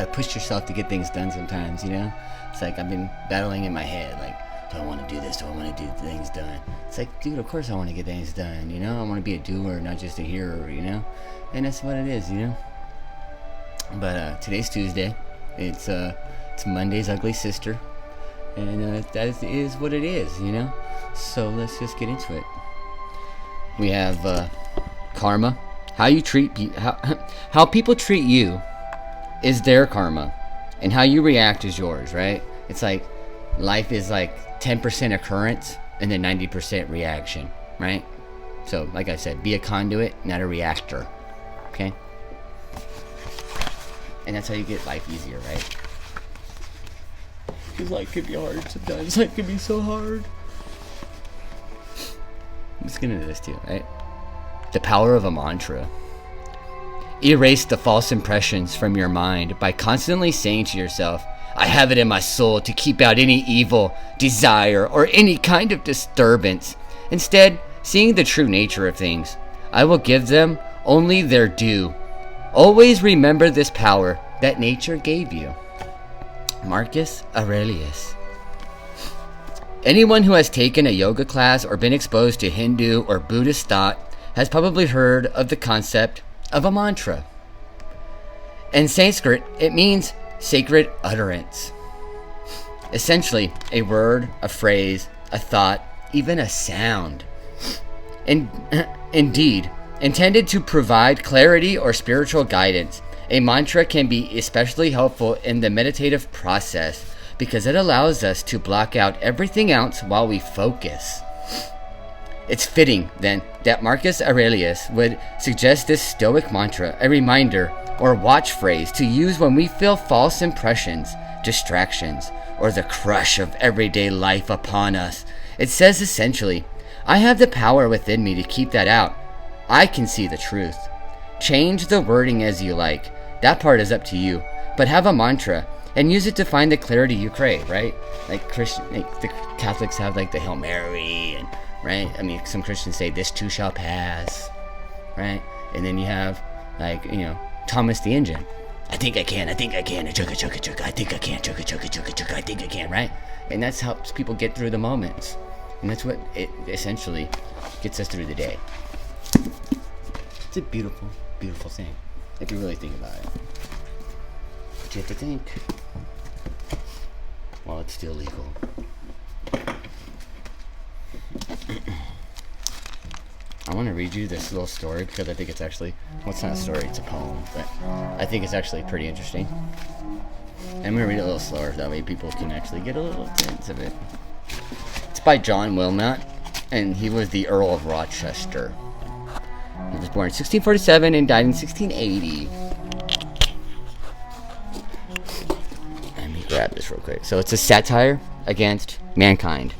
gotta push yourself to get things done sometimes, you know? It's like I've been battling in my head, like, do I want to do this? Do I want to do things done? It's like, dude, of course I want to get things done, you know? I want to be a doer, not just a hearer, you know? And that's what it is, you know? But today's Tuesday. It's Monday's ugly sister. And that is what it is, you know? So let's just get into it. We have karma. How you treat how people treat you is their karma, and how you react is yours, right? It's like life is like 10% occurrence and then 90% reaction, right? So, like I said, be a conduit, not a reactor. Okay? And that's how you get life easier, right? Because life can be hard sometimes. Life can be so hard. Let's get into this too, right? The power of a mantra. Erase the false impressions from your mind by constantly saying to yourself, I have it in my soul to keep out any evil, desire, or any kind of disturbance. Instead, seeing the true nature of things, I will give them only their due. Always remember this power that nature gave you. Marcus Aurelius. Anyone who has taken a yoga class or been exposed to Hindu or Buddhist thought has probably heard of the concept of a mantra. In Sanskrit, it means sacred utterance. Essentially, a word, a phrase, a thought, even a sound. Indeed, intended to provide clarity or spiritual guidance, a mantra can be especially helpful in the meditative process because it allows us to block out everything else while we focus. It's fitting, then, that Marcus Aurelius would suggest this Stoic mantra, a reminder or watch phrase to use when we feel false impressions, distractions, or the crush of everyday life upon us. It says essentially, I have the power within me to keep that out. I can see the truth. Change the wording as you like. That part is up to you. But have a mantra and use it to find the clarity you crave, right? Like the Catholics have like the Hail Mary, and right? I mean, some Christians say this too shall pass, right? And then you have like, you know, Thomas the Engine. I think I can, chugga chugga chugga, I think I can, chugga chugga chugga chugga, I think I can, right? And that's how people get through the moments. And that's what it essentially gets us through the day. It's a beautiful, beautiful thing, if you really think about it. But you have to think while it's still legal. I want to read you this little story because I think it's actually, well, it's not a story, it's a poem, but I think it's actually pretty interesting. I'm going to read it a little slower, that way people can actually get a little sense of it. It's by John Wilmot, and he was the Earl of Rochester. He was born in 1647 and died in 1680. Let me grab this real quick. So it's a satire against mankind.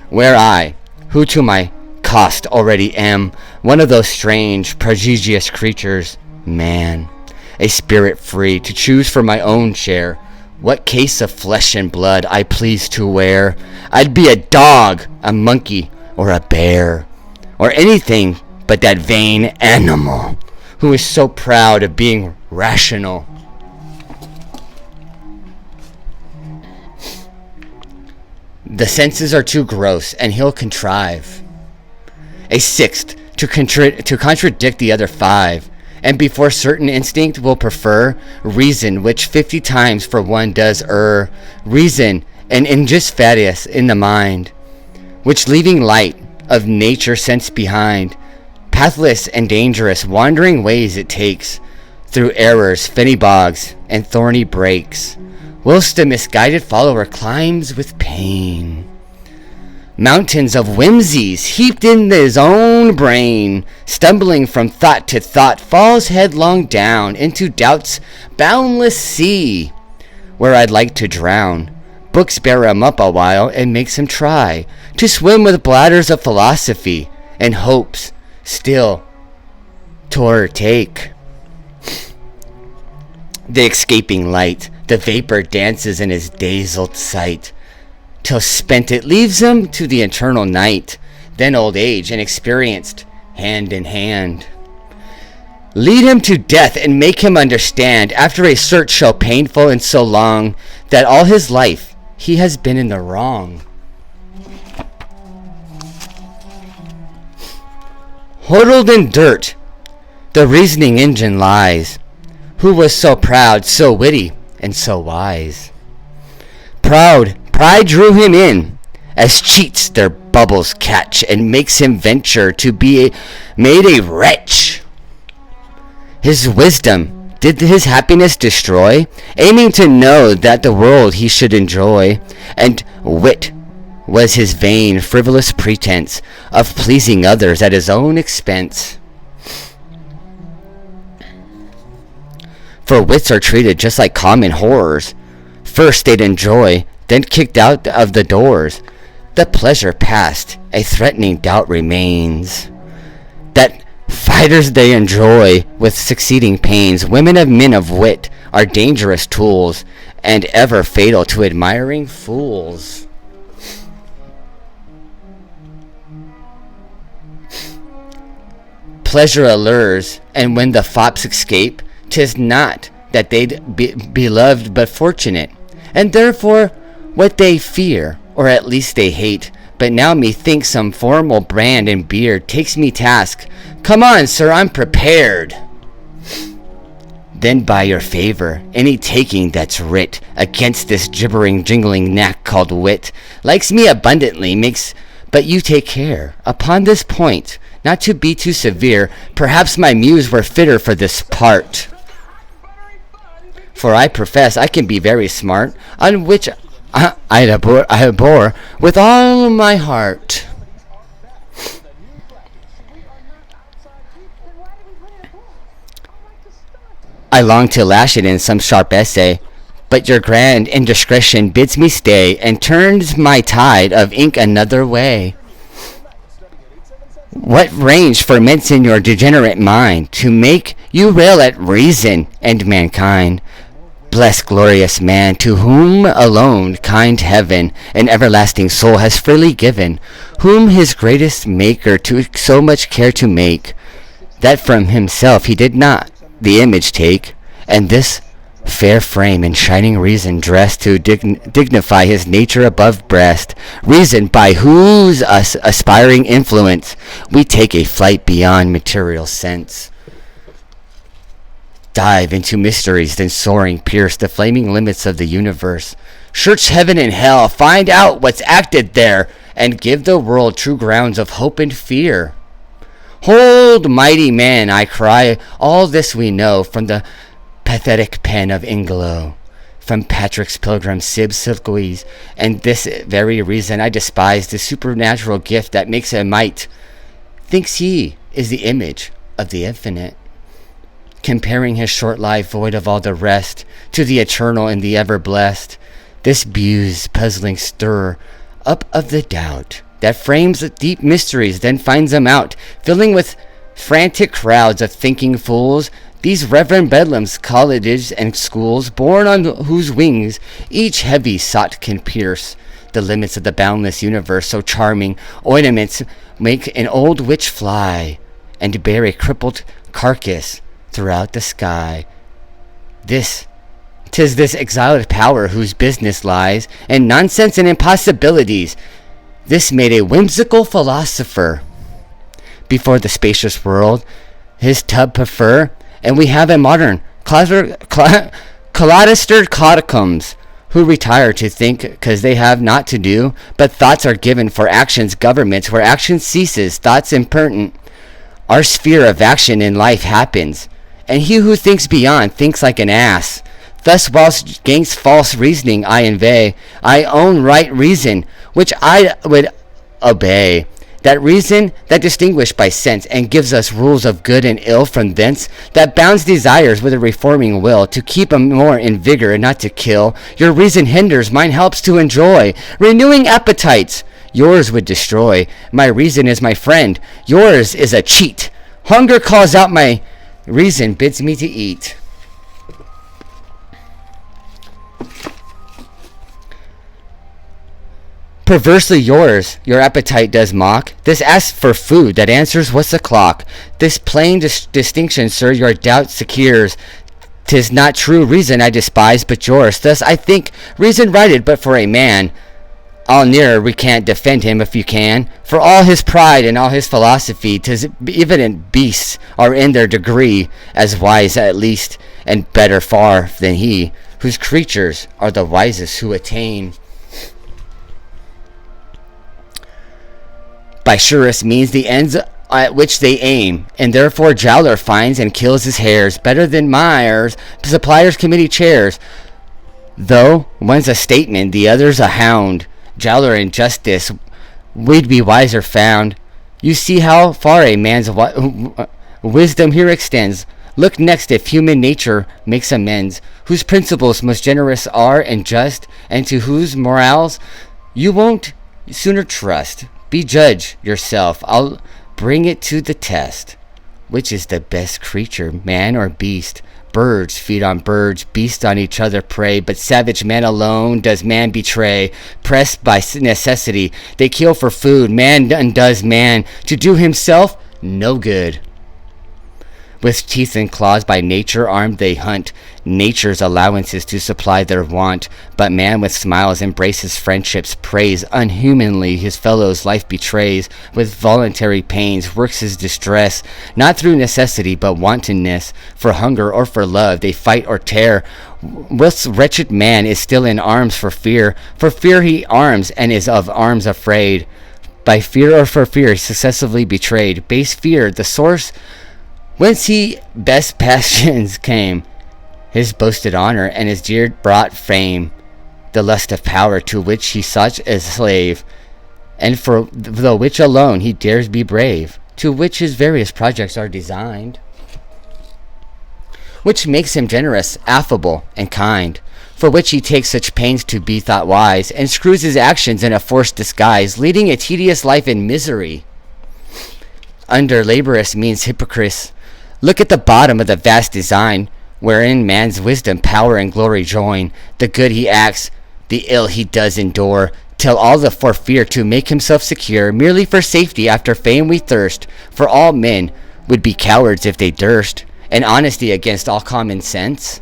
Where I, who to my cost already am, one of those strange, prodigious creatures, man, a spirit free to choose for my own share what case of flesh and blood I please to wear, I'd be a dog, a monkey, or a bear, or anything but that vain animal who is so proud of being rational. The senses are too gross, and he'll contrive a sixth to contradict the other five, and before certain instinct will prefer reason, which 50 times for one does err, reason and injust fatius in the mind, which leaving light of nature sense behind, pathless and dangerous wandering ways it takes, through errors, fenny bogs, and thorny brakes, whilst the misguided follower climbs with pain. Mountains of whimsies heaped in his own brain, stumbling from thought to thought, falls headlong down into doubt's boundless sea, where I'd like to drown. Books bear him up a while and makes him try to swim with bladders of philosophy, and hopes still to o'ertake the escaping light. The vapor dances in his dazzled sight, till spent it leaves him to the eternal night, then old age and experienced hand in hand. Lead him to death and make him understand, after a search so painful and so long, that all his life he has been in the wrong. Huddled in dirt, the reasoning engine lies, who was so proud, so witty, and so wise. Pride drew him in, as cheats their bubbles catch, and makes him venture to be made a wretch. His wisdom did his happiness destroy, aiming to know that the world he should enjoy, and wit was his vain, frivolous pretense of pleasing others at his own expense. For wits are treated just like common horrors. First they'd enjoy, then kicked out of the doors. The pleasure past, a threatening doubt remains that fighters they enjoy with succeeding pains. Women of men of wit are dangerous tools, and ever fatal to admiring fools. Pleasure allures, and when the fops escape, 'tis not that they'd be loved but fortunate, and therefore what they fear, or at least they hate. But now methinks some formal brand and beard takes me task. Come on, sir, I'm prepared. Then by your favor, any taking that's writ against this gibbering jingling knack called wit likes me abundantly, but you take care upon this point not to be too severe. Perhaps my muse were fitter for this part. For I profess I can be very smart, on which I abhor with all my heart. I long to lash it in some sharp essay, but your grand indiscretion bids me stay, and turns my tide of ink another way. What range ferments in your degenerate mind to make you rail at reason and mankind? Bless glorious man, to whom alone kind heaven an everlasting soul has freely given, whom his greatest maker took so much care to make, that from himself he did not the image take, and this fair frame in shining reason dressed to dignify his nature above breast, reason by whose aspiring influence we take a flight beyond material sense. Dive into mysteries, then soaring pierce the flaming limits of the universe. Search heaven and hell, find out what's acted there, and give the world true grounds of hope and fear. Hold, mighty man, I cry, all this we know from the pathetic pen of Inglow, from Patrick's Pilgrim Sib Silkwees, and this very reason I despise the supernatural gift that makes a mite. Thinks he is the image of the infinite, comparing his short life void of all the rest to the eternal and the ever-blessed. This buse puzzling stir up of the doubt that frames the deep mysteries, then finds them out, filling with frantic crowds of thinking fools these reverend bedlams, colleges and schools, born on whose wings each heavy sought can pierce the limits of the boundless universe. So charming ornaments make an old witch fly, and bear a crippled carcass throughout the sky. 'Tis this exiled power whose business lies in nonsense and impossibilities. This made a whimsical philosopher before the spacious world his tub prefer, and we have a modern cloistered catacombs who retire to think 'cause they have naught to do, but thoughts are given for actions, governments where action ceases, thoughts impertinent. Our sphere of action in life happens, and he who thinks beyond thinks like an ass. Thus whilst gainst false reasoning I inveigh, I own right reason, which I would obey. That reason that distinguished by sense, and gives us rules of good and ill from thence, that bounds desires with a reforming will, to keep 'em more in vigor and not to kill. Your reason hinders, mine helps to enjoy, renewing appetites, yours would destroy. My reason is my friend, yours is a cheat. Hunger calls out, my reason bids me to eat. Perversely yours, your appetite does mock. This asks for food, that answers what's the clock. This plain distinction, sir, your doubt secures. 'Tis not true reason I despise, but yours. Thus I think reason righted, but for a man. I'll ne'er recant, defend him if you can. For all his pride and all his philosophy, 'tis evident beasts are in their degree as wise at least, and better far than he, whose creatures are the wisest who attain. By surest means the ends at which they aim, and therefore Jowler finds and kills his hares better than Myers, suppliers committee chairs. Though one's a statesman, the other's a hound. Jowler in justice, we'd be wiser found. You see how far a man's wisdom here extends. Look next if human nature makes amends, whose principles most generous are and just, and to whose morals you won't sooner trust. Be judge yourself, I'll bring it to the test. Which is the best creature, man or beast? Birds feed on birds, beasts on each other prey, but savage man alone does man betray. Pressed by necessity, they kill for food. Man undoes man, to do himself no good. With teeth and claws by nature armed they hunt, nature's allowances to supply their want. But man with smiles embraces friendships, praise unhumanly his fellow's life betrays. With voluntary pains works his distress, not through necessity but wantonness. For hunger or for love they fight or tear, whilst wretched man is still in arms for fear. For fear he arms and is of arms afraid. By fear or for fear successively betrayed. Base fear, the source whence he best passions came, his boasted honor and his dear brought fame, the lust of power to which he such a slave, and for the which alone he dares be brave, to which his various projects are designed, which makes him generous, affable, and kind, for which he takes such pains to be thought wise, and screws his actions in a forced disguise, leading a tedious life in misery. Under laborious means hypocrites, look at the bottom of the vast design, wherein man's wisdom, power, and glory join. The good he acts, the ill he does endure, till all the for fear to make himself secure. Merely for safety after fame we thirst, for all men would be cowards if they durst, and honesty against all common sense.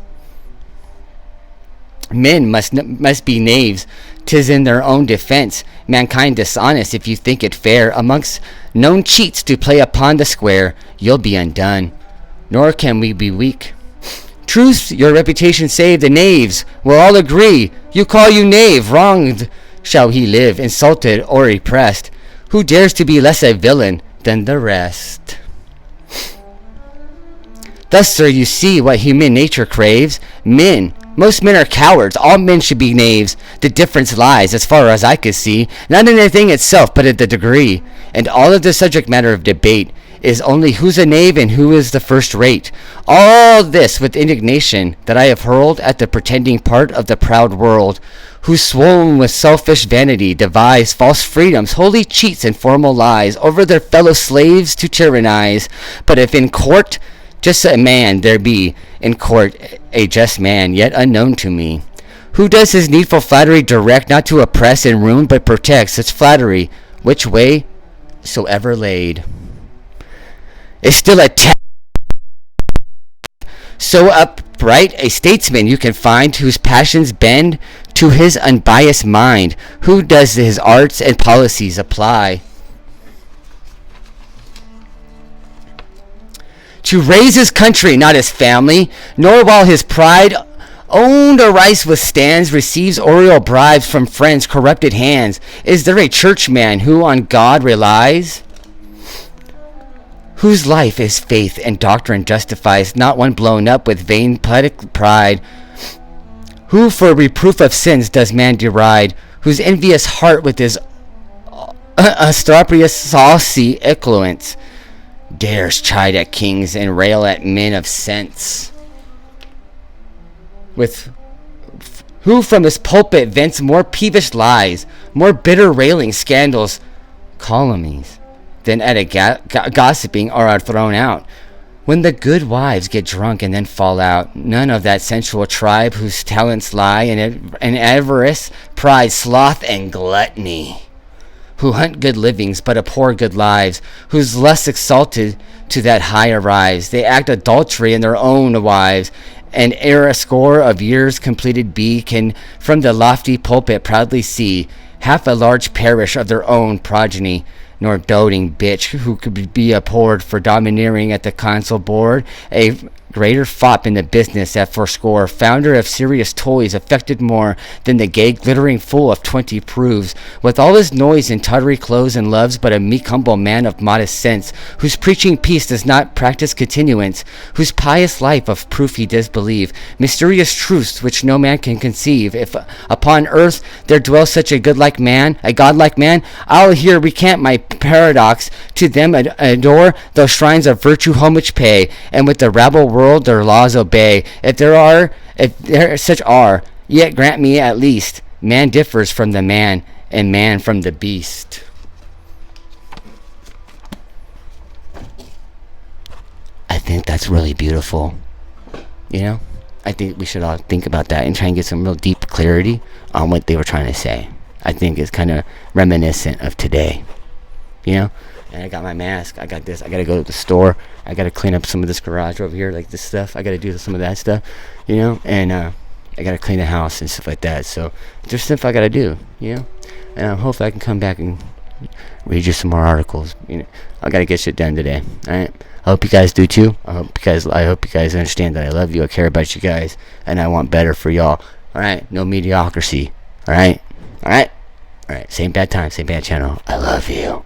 Men must be knaves, 'tis in their own defense. Mankind dishonest if you think it fair, amongst known cheats to play upon the square, you'll be undone. Nor can we be weak. Truth, your reputation save, the knaves will all agree. You call you knave, wronged shall he live, insulted or oppressed. Who dares to be less a villain than the rest? Thus, sir, you see what human nature craves. Most men are cowards, all men should be knaves. The difference lies, as far as I could see, not in the thing itself, but in the degree. And all of the subject matter of debate is only who's a knave and who is the first rate. All this with indignation that I have hurled at the pretending part of the proud world, who swollen with selfish vanity devise false freedoms, holy cheats and formal lies, over their fellow slaves to tyrannize. But if in court just a man there be, in court a just man, yet unknown to me, who does his needful flattery direct, not to oppress and ruin, but protect such flattery, which way soever laid, is still a so upright a statesman you can find, whose passions bend to his unbiased mind, who does his arts and policies apply to raise his country, not his family, nor while his pride owned a rice withstands, receives oriel bribes from friends' corrupted hands. Is there a churchman who on God relies, whose life is faith and doctrine justifies, not one blown up with vain pride, who for reproof of sins does man deride, whose envious heart with his astropious saucy eloquence dares chide at kings and rail at men of sense, with who from his pulpit vents more peevish lies, more bitter railing, scandals, calumnies, than at a gossiping are thrown out, When the good wives get drunk and then fall out, none of that sensual tribe whose talents lie in avarice, pride, sloth, and gluttony, who hunt good livings but abhor good lives, whose lust exalted to that high arrives. They act adultery in their own wives, and ere a score of years completed be, can from the lofty pulpit proudly see half a large parish of their own progeny, nor doting bitch who could be abhorred for domineering at the council board, a greater fop in the business at fourscore, founder of serious toys, affected more than the gay glittering fool of 20 proves, with all his noise and tawdry clothes, and loves but a meek humble man of modest sense, whose preaching peace does not practice continuance, whose pious life of proof he does believe, mysterious truths which no man can conceive. If upon earth there dwells such a godlike man, I'll here recant my paradox, to them adore, those shrines of virtue homage pay, and with the rabble world their laws obey. If there such are, yet grant me at least, man differs from the man, and man from the beast. I think that's really beautiful. I think we should all think about that and try and get some real deep clarity on what they were trying to say. I think it's kind of reminiscent of today. And I got my mask, I got this, I gotta go to the store, I gotta clean up some of this garage over here, like this stuff, I gotta do some of that stuff, and I gotta clean the house and stuff like that. So there's stuff I gotta do, and hopefully I can come back and read you some more articles. I gotta get shit done today. Alright, I hope you guys do too. I hope you guys understand that I love you, I care about you guys, and I want better for y'all. Alright, no mediocrity. Alright, same bad time, same bad channel. I love you.